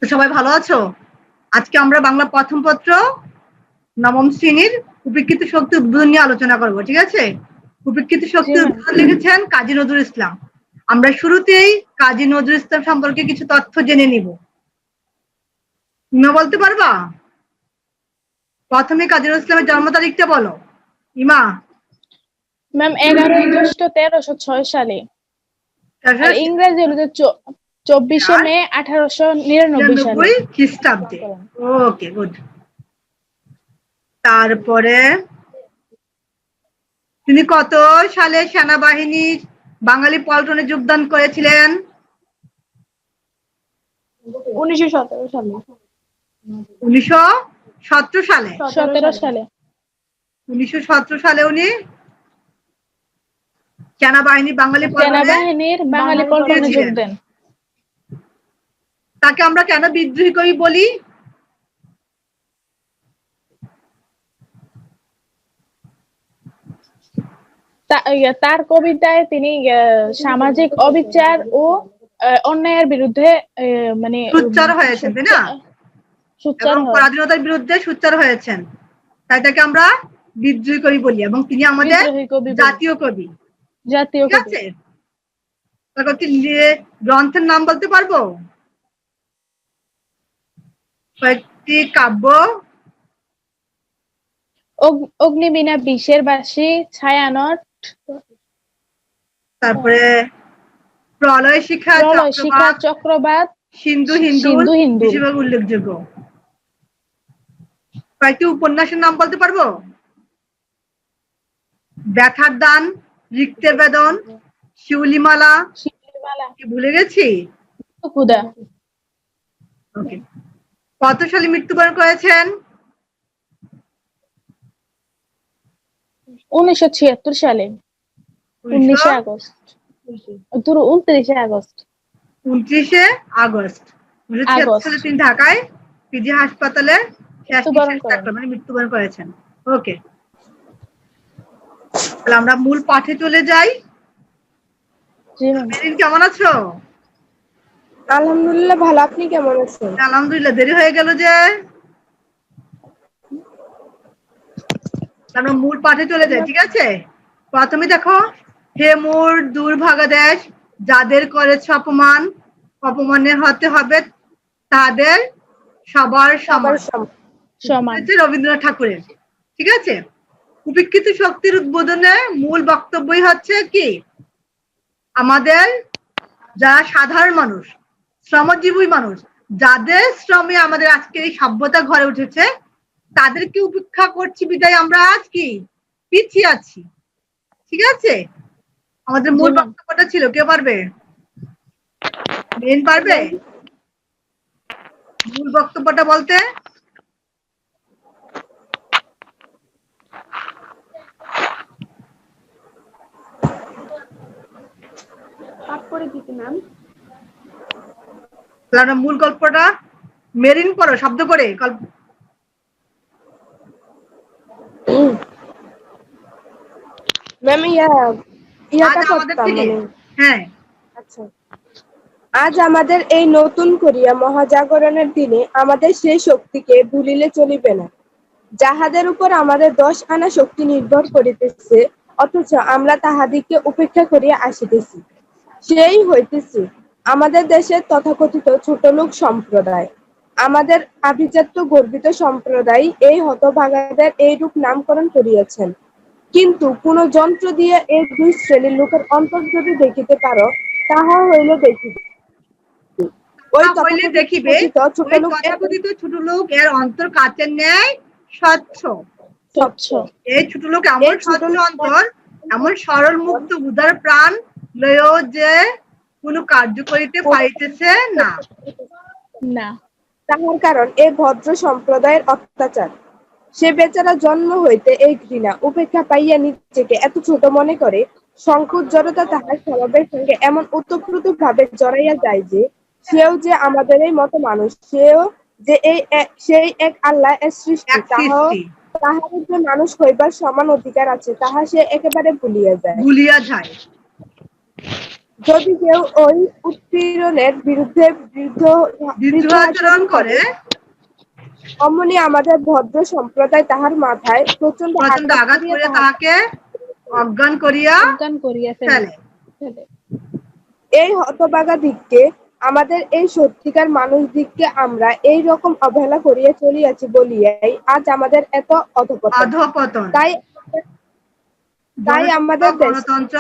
তো সবাই ভালো আছো? আজকে আমরা বাংলা প্রথম পত্র নবম শ্রেণীর উপেক্ষিত শক্তি উদ্বোধন নিয়ে আলোচনা করব, ঠিক আছে? উপেক্ষিত শক্তি উদ্বোধন লিখেছেন কাজী নজরুল ইসলাম। আমরা শুরুতেই কাজী নজরুল ইসলাম সম্পর্কে কিছু তথ্য জেনে নিব। ইমা বলতে পারবা? প্রথমে কাজী নজরুল ইসলামের জন্ম তারিখটা বলো ইমা। ম্যাম 11ই জ্যৈষ্ঠ 1306 সালে। আর ইংরেজি হলো 24শে মে 1899 সালে খ্রিস্টাব্দে। ওকে, গুড। তারপরে তিনি কত সালে সেনাবাহিনীর বাঙালি পল্টনে যোগদান করেছিলেন? 1917 সালে। 1917 সালে। 17 সালে। 1917 সালে উনি সেনাবাহিনীর বাঙালি পল্টনে যোগ দেন। তাকে আমরা কেন বিদ্রোহী কবি বলি? তার কবিতায় তিনি সামাজিক অবিচার ও অন্যায়ের বিরুদ্ধে মানে সোচ্চার হয়েছেন, তাই না? স্বাধীনতার বিরুদ্ধে সোচ্চার হয়েছেন, তাই তাকে আমরা বিদ্রোহী কবি বলি এবং তিনি আমাদের জাতীয় কবি। ঠিক আছে, গ্রন্থের নাম বলতে পারবো? কয়েকটি কাব্য। অগ্নিবীণা, বিষের বাসি, ছায়ানট, তারপরে প্রলয় শিখা, চক্রবাত, সিন্ধু হিন্দু বেশিরভাগ উল্লেখযোগ্য। কয়েকটি উপন্যাসের নাম বলতে পারবো? ব্যথার দান, রিক্তের বেদন, শিউলিমালা। ভুলে গেছি? ওকে। কত সালে মৃত্যুবরণ করেছেন? 1976 সালে 19 আগস্ট। 29 আগস্ট 1976 সালে তিনি ঢাকায় পিজি হাসপাতালে মৃত্যুবরণ করেছেন। ওকে, তাহলে আমরা মূল পাঠে চলে যাই। মেরিন কেমন আছো? আলহামদুলিল্লাহ ভালো, আপনি কেমন আছেন? আলহামদুলিল্লাহ। দেরি হয়ে গেল যে। আমরা মূল পাঠে চলে যাই, ঠিক আছে? প্রথমে দেখো, হে মোর দুর্ভাগা দেশ, যাদের করেছ অপমান, অপমানের হতে হবে তাদের সবার সমান। রবীন্দ্রনাথ ঠাকুরের, ঠিক আছে? উপেক্ষিত শক্তির উদ্বোধনে মূল বক্তব্যই হচ্ছে কি, আমাদের যারা সাধারণ মানুষ, শ্রমজীবী মানুষ, যাদের শ্রমে আমাদের আজকের এই সভ্যতা গড়ে উঠেছে, তাদেরকে উপেক্ষা করছি বিদায় আমরা আজ কি পিছিয়ে আছি। ঠিক আছে, আমাদের মূল বক্তব্যটা ছিল। কে পারবে? মেন পারবে মূল বক্তব্যটা বলতে? মূল গল্পটা মেরিন পড়ো শব্দ করে। আজ আমাদের এই নতুন করিয়া মহাজাগরণের দিনে আমাদের সেই শক্তিকে ভুলিলে চলিবে না, যাহাদের উপর আমাদের 10 আনা শক্তি নির্ভর করিতেছে, অথচ আমরা তাহাদিকে উপেক্ষা করিয়া আসিতেছি। সেই হইতেছে আমাদের দেশের তথাকথিত ছোট লোক সম্প্রদায়। আমাদের আভিজাত্য গর্বিত সম্প্রদায় এই হতভাগাদের এইরূপ নামকরণ করিয়াছেন। কিন্তু কোন যন্ত্র দিয়ে এই দুই শ্রেণীর লোকের অন্তর যদি দেখিতে পারো, তাহা হইলে দেখিবে ওই তথাকথিত ছোট লোক এর অন্তর কাচের ন্যায় স্বচ্ছ। এই ছোট লোক এমন স্বচ্ছ অন্তর, এমন সরল মুক্ত উদার প্রাণ লয়েও যে কোনো কার্য করিতে পারিতেছে না। তাহার কারণ এই ভদ্র সম্প্রদায়ের অত্যাচার। সে বেচারা জন্ম হইতে এই ঘৃণা উপেক্ষা পাইয়া নিজেকে এত ছোট মনে করে, সংকোচ জড়তা তাহার স্বভাবের সঙ্গে এমন ওতপ্রোত ভাবে জড়াইয়া যায় যে সেও যে আমাদের এই মতো মানুষ, সেও যে সেই এক আল্লাহ এর সৃষ্টি, তাহার যে মানুষ হইবার সমান অধিকার আছে, তাহা সে একেবারে ভুলিয়া যায়। যদি কেউ ওই উৎপীড়নের বিরুদ্ধে বিদ্রোহাচরণ করে অমনি আমাদের ভদ্র সম্প্রদায় তাহার মাথায় প্রচন্ড প্রচন্ড আঘাত করিয়া করিয়া তাহাকে অজ্ঞান করিয়া অজ্ঞান করিয়া ফেলে। ফেলে। এই হতভাগা দিককে, আমাদের এই সত্যিকার মানুষ দিককে আমরা এই রকম অবহেলা করিয়া চলিয়াছি বলিয়াই আজ আমাদের এত অধপতন। অধঃপতন। তাই আমাদের দেশ গণতন্ত্র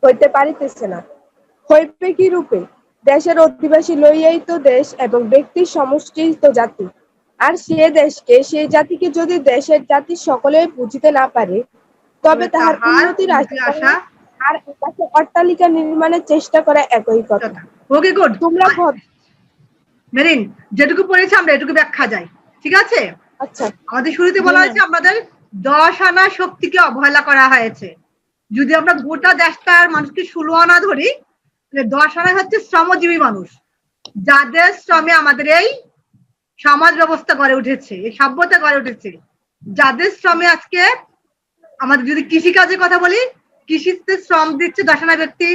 হইতে পারিতেছে না। হইবে কি রূপে? দেশের অধিবাসী লইয়াই তো দেশ এবং ব্যক্তির সমষ্টি তো জাতি। আর সে দেশকে, সেই জাতিকে যদি দেশের জাতি সকলে বুঝিতে না পারে, তবে তাহার উন্নতির আশা আর আকাশে অট্টালিকা নির্মাণের চেষ্টা করা একই কথা। ওকে, গুড। তোমরা মেরিন, যেটুকু পড়েছি আমরা এটুকু ব্যাখ্যা যাই, ঠিক আছে? আচ্ছা, আমাদের শুরুতে বলা হয়েছে আমাদের 10 আনা শক্তিকে অবহেলা করা হয়েছে। যদি আমরা গোটা দেশটার মানুষকে 16 আনা ধরি, 10 আনা হচ্ছে শ্রমজীবী মানুষ, যাদের শ্রমে আমাদের এই সমাজ ব্যবস্থা গড়ে উঠেছে, এই সভ্যতা গড়ে উঠেছে, যাদের শ্রমে আজকে আমাদের, যদি কৃষিকাজের কথা বলি, কৃষিতে শ্রম দিচ্ছে 10 আনা ব্যক্তি,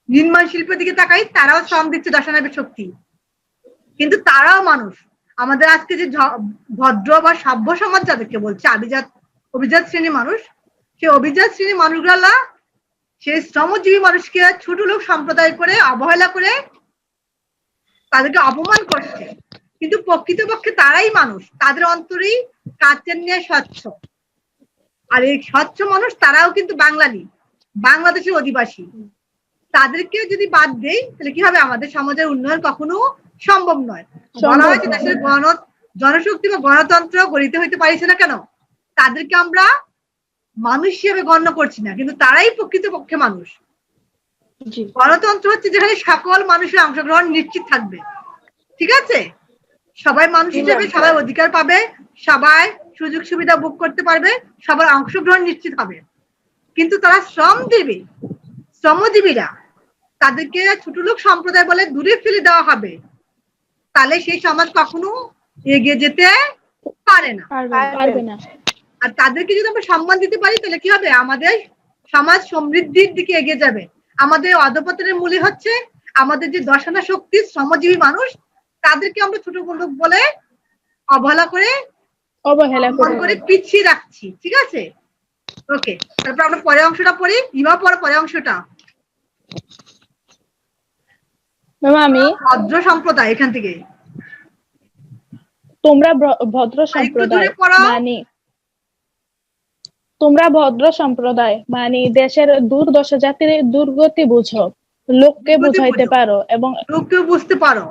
নির্মাণ শিল্পের দিকে তাকাই, তারাও শ্রম দিচ্ছে 10 আনা শক্তি, কিন্তু তারাও মানুষ। আমাদের আজকে যে ভদ্র বা সভ্য সমাজ যাদেরকে বলছে অভিজাত শ্রেণীর মানুষ, সেই অভিজাত শ্রেণীর মানুষগুলা সেই শ্রমজীবী মানুষকে ছোট লোক সম্প্রদায় করে অবহেলা করে তাদেরকে অপমান করছে, কিন্তু প্রকৃতপক্ষে তারাই মানুষ, তাদের অন্তরেই কাচের নিয়ে স্বচ্ছ। আর এই স্বচ্ছ মানুষ তারাও কিন্তু বাঙালি, বাংলাদেশের অধিবাসী। তাদেরকে যদি বাদ দেই তাহলে কি হবে? আমাদের সমাজের উন্নয়ন কখনো সম্ভব নয়। বলা হয়েছে দেশের জনশক্তি বা গণতন্ত্র গড়িতে হইতে পারিছে না কেন? তাদেরকে আমরা মানুষ হিসেবে গণ্য করছি না, কিন্তু তারাই প্রকৃতপক্ষে মানুষ। গণতন্ত্র হচ্ছে যেখানে সকল মানুষের অংশগ্রহণ নিশ্চিত থাকবে, ঠিক আছে? সবাই মানুষ হিসেবে সবাই অধিকার পাবে, সবাই সুযোগ সুবিধা ভোগ করতে পারবে, সবার অংশগ্রহণ নিশ্চিত হবে। কিন্তু তারা শ্রম দেবে, শ্রমজীবীরা, তাদেরকে ছোট লোক সম্প্রদায় বলে দূরে ফেলে দেওয়া হবে, তাহলে সেই সমাজ কখনো এগিয়ে যেতে পারে না। আর তাদেরকে যদি আমরা সম্মান দিতে পারি তাহলে কি হবে? আমাদের সমাজ সমৃদ্ধির দিকে এগিয়ে যাবে। আমাদের অধপতনের মূলে হচ্ছে আমাদের যে 10 আনা শক্তি শ্রমজীবী মানুষ, তাদেরকে আমরা ছোট লোক বলে অবহেলা করে পিছিয়ে রাখছি, ঠিক আছে? ওকে, তারপর আমরা পরের অংশটা পড়ি। পরের অংশটা আমি ভদ্র সম্প্রদায়, এখান থেকে তোমরা ভদ্র সম্প্রদায় দেশের দুর্দশা জাতির দুর্গতি বুঝো, লোককে বুঝাইতে পারো এবং লোককে বুঝতে পারো,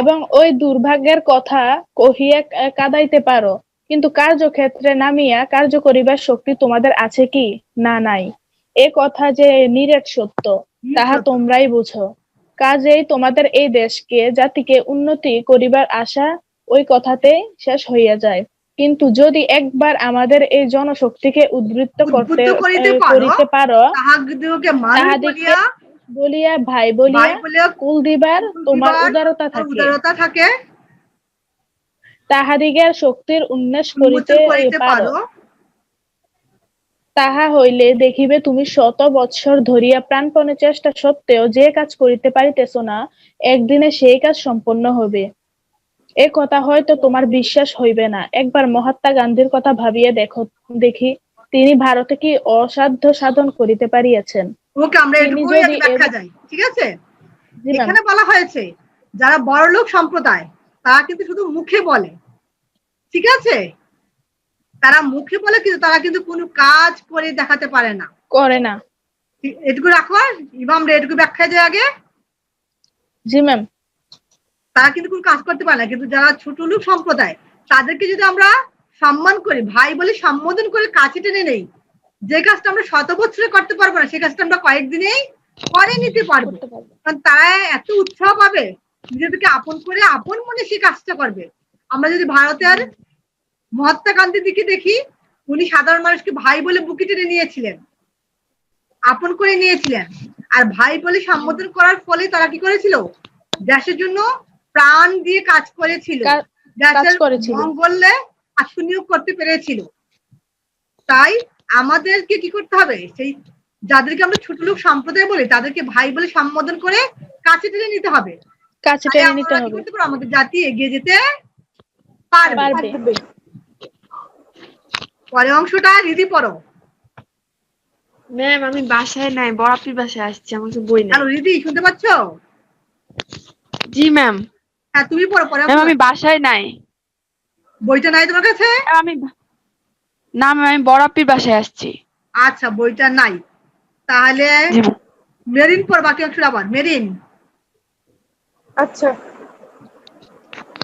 এবং ওই দুর্ভাগ্যের কথা কহিয়া কাঁদাইতে পারো, কিন্তু কার্যক্ষেত্রে নামিয়া কার্য করিবার শক্তি তোমাদের আছে কি? না, নাই। এ কথা যে নিরেট সত্য, তাহা তোমরাই বুঝো। কাজেই তোমাদের এই দেশকে, জাতিকে উন্নতি করিবার আশা ওই কথাতেই শেষ হইয়া যায়। কিন্তু যদি একবার আমাদের এই জনশক্তিকে উদ্বৃত্ত করিতে পারো, তাহাদিগকে বলিয়া ভাই বলিয়া কুল দিবার তোমার উদারতা থাকে, তাহাদিগের শক্তির উন্মেষ করিতে পারো, তাহা হইলে দেখিবে তুমি 100 বৎসর ধরিয়া প্রাণপণে চেষ্টা সত্ত্বেও যে কাজ করিতে পারিতেছ না, একদিনে সেই কাজ সম্পন্ন হবে। এ কথা হয়তো তোমার বিশ্বাস হইবে না। একবার মহাত্মা গান্ধীর কথা ভাবিয়া দেখি, তিনি ভারতে কি অসাধ্য সাধন করিতে পারিয়াছেন। ওকে, আমরা এটুকু ব্যাখ্যা যাই, ঠিক আছে? এখানে বলা হয়েছে যারা বড়লোক সম্প্রদায়, তারা কিন্তু শুধু মুখে বলে, ঠিক আছে? তারা মুখে বলে, কিন্তু তারা কিন্তু কোনো কাজ করে দেখাতে পারে না। এটুকু রাখো। আমরা এটুকু ব্যাখ্যা যাই আগে। জি ম্যাম। তারা কিন্তু কোনো কাজ করতে পারে না, কিন্তু যারা ছোট লোক সম্প্রদায়, তাদেরকে যদি আমরা সম্মান করি, ভাই বলে সম্বোধন করে কাছে টেনে নেই, যে কাজটা আমরা 100 বছরে করতে পারবো না, সেই কাজটা আমরা কয়েকদিনেই করে নিতে পারবো। কারণ তারা এত উৎসাহ পাবে, নিজেদেরকে আপন করে আপন মনে সেই কাজটা করবে। আমরা যদি ভারতের মহাত্মা গান্ধীর দিকে দেখি, উনি সাধারণ মানুষকে ভাই বলে বুকে টেনে নিয়েছিলেন, আপন করে নিয়েছিলেন। আর ভাই বলে সম্বোধন করার ফলে তারা কি করেছিল? দেশের জন্য প্রাণ দিয়ে কাজ করেছিল, দেশের মঙ্গলে আত্মনিয়োগ করতে পেরেছিল। তাই আমাদেরকে কি করতে হবে, সেই যাদেরকে আমরা ছোট লোক সম্প্রদায় বলি তাদেরকে ভাই বলে সম্বোধন করে কাছে টেনে নিতে হবে। কাছে তাহলে টেনে নিতে আমরা কি হবে। করতে পারবো, আমাদের জাতি এগিয়ে যেতে পারবে। পারবে। পরের অংশটা রিদি পড়ো। ম্যাম আমি বাসায় নাই, বড় আপির বাসায় আসছি, আমার কাছে বই নাই। হ্যালো রিদি, শুনতে পাচ্ছ? জি ম্যাম। হ্যাঁ তুমি পড়ো। পরে ম্যাম আমি বাসায় নাই। বইটা নাই তোমার কাছে? আমি না ম্যাম, আমি বড় আপির বাসায় আসছি। আচ্ছা বইটা নাই, তাহলে জি ম্যাম। মেরিন পড় বাকি অংশটা আবার। মেরিন, আচ্ছা।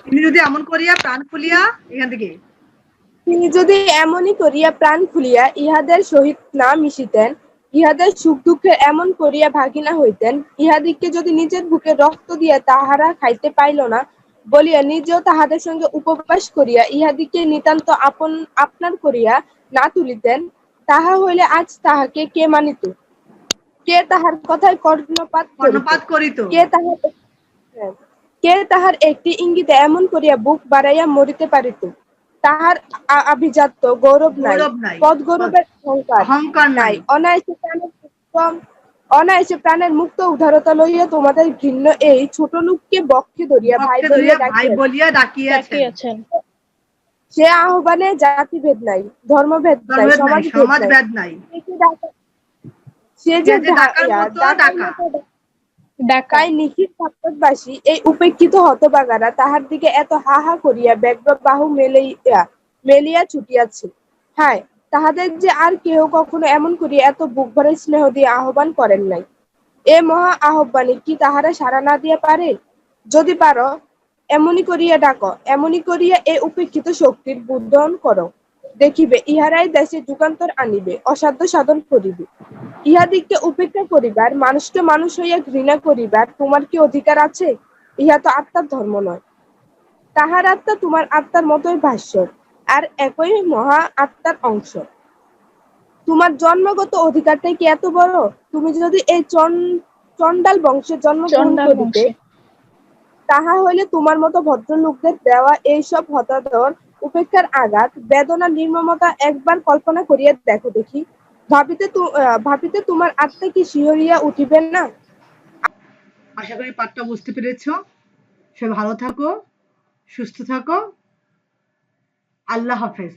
তিনি যদি এমন করিয়া প্রাণ খুলিয়া, এখান থেকে তিনি যদি এমনই করিয়া প্রাণ খুলিয়া ইহাদের সহিত না মিশিতেন, ইহাদের সুখ দুঃখে এমন করিয়া ভাগিনা হইতেন, ইহাদিগকে যদি নিজের বুকে রক্ত দিয়া তাহারা খাইতে পাইল না বলিয়া নিজেও তাহাদের সঙ্গে উপবাস করিয়া ইহাদিগকে নিতান্ত আপনার করিয়া না তুলিতেন, তাহা হইলে আজ তাহাকে কে মানিত? কে তাহার কথায় কর্ণপাত করিত? কে তাহার একটি ইঙ্গিতে এমন করিয়া বুক বাড়াইয়া মরিতে পারিত? তাহার আভিজাত্য গৌরব নাই, পদ গৌরবের অহংকার নাই। অনায়াসে প্রাণের মুক্ত উদারতা লইয়া তোমাদের ঘৃণ্য এই ছোট লোককে বক্ষে ধরিয়া ভাই বলিয়া ডাকিয়াছেন। সে আহ্বানে জাতিভেদ নাই, ধর্মভেদ নাই, সমাজভেদ নাই। সে যে ডাকায় নিখিল ভারতবাসী এই উপেক্ষিত হতভাগারা তাহার দিকে এত হা হা করিয়া ব্যগ্র বাহু মেলিয়া ছুটিয়াছে। হায়, তাহাদের যে আর কেহ কখনো এমন করিয়া এত বুক ভরে স্নেহ দিয়ে আহ্বান করেন নাই। এ মহা আহ্বানে কি তাহারা সাড়া না দিয়া পারে? যদি পারো, এমনি করিয়া ডাকো, এমনি করিয়া এ উপেক্ষিত শক্তির বুদ্ধন করো, দেখিবে ইহারাই দেশে যুগান্তর আনিবে, অসাধ্য সাধন করিবে। ইহাদিগকে উপেক্ষা করিবার, মানুষকে মানুষ হইয়া ঘৃণা করিবার তোমার কি অধিকার আছে? ইহা তো আত্মার ধর্ম নয়। তাহার আত্মা তোমার আত্মার মতোই ভাস্বর, আর একই মহা আত্মার অংশ। তোমার জন্মগত অধিকারটাই কি এত বড়? তুমি যদি এই চণ্ডাল বংশে জন্মগ্রহণ করিতে, তাহা হইলে তোমার মতো ভদ্রলোকদের দেওয়া এইসব হতাদর, উপেক্ষার আঘাত, বেদনা, নির্মমতা একবার কল্পনা করিয়া দেখো দেখি। ভাবিতে তোমার আত্মা কি শিহরিয়া উঠিবে না? আশা করি পাঠটা বুঝতে পেরেছো। সে ভালো থাকো, সুস্থ থাকো। আল্লাহ হাফেজ।